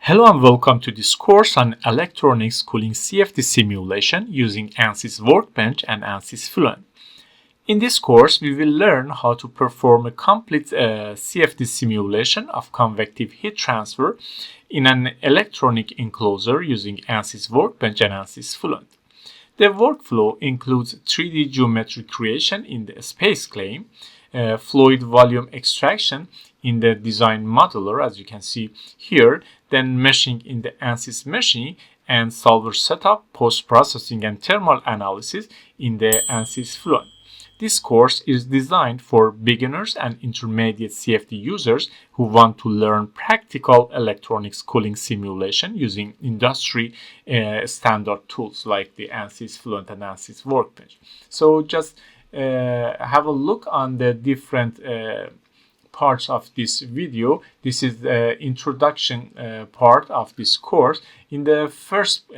Hello and welcome to this course on Electronics Cooling CFD Simulation using Ansys Workbench and Ansys Fluent. In this course, we will learn how to perform a complete CFD simulation of convective heat transfer in an electronic enclosure using Ansys Workbench and Ansys Fluent. The workflow includes 3D geometry creation in the SpaceClaim, fluid volume extraction in the DesignModeler, as you can see here, then meshing in the Ansys Meshing, and solver setup, post-processing, and thermal analysis in the Ansys Fluent. This course is designed for beginners and intermediate CFD users who want to learn practical electronics cooling simulation using industry standard tools like the Ansys Fluent and Ansys Workbench. So just have a look on the different parts of this video. This is the introduction part of this course. In the first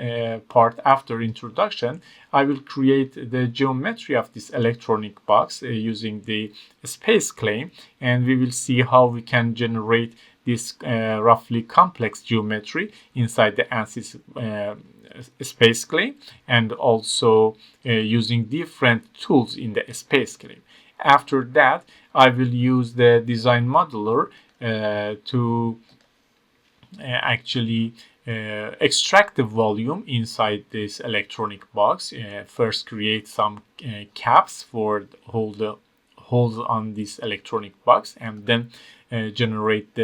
part after introduction, I will create the geometry of this electronic box using the SpaceClaim, and we will see how we can generate this roughly complex geometry inside the Ansys SpaceClaim, and also using different tools in the SpaceClaim. After that, I will use the DesignModeler to actually extract the volume inside this electronic box. First, create some caps for hold the holes on this electronic box, and then generate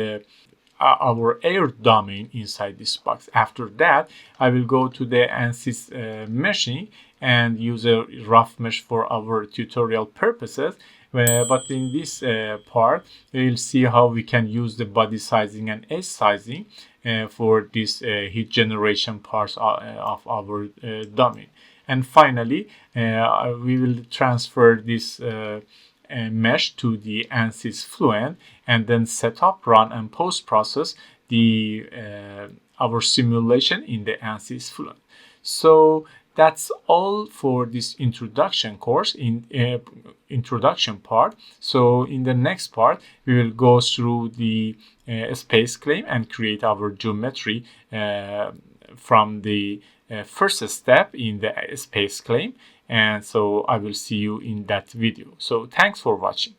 our air domain inside this box. After that, I will go to the Ansys Meshing and use a rough mesh for our tutorial purposes. But in this part, we will see how we can use the body sizing and edge sizing for this heat generation parts of our domain. And finally, we will transfer this mesh to the Ansys Fluent, and then set up, run, and post-process our simulation in the Ansys Fluent. So that's all for this introduction course, introduction part. So in the next part, we will go through the SpaceClaim and create our geometry from the first step in the SpaceClaim. And so I will see you in that video. So thanks for watching.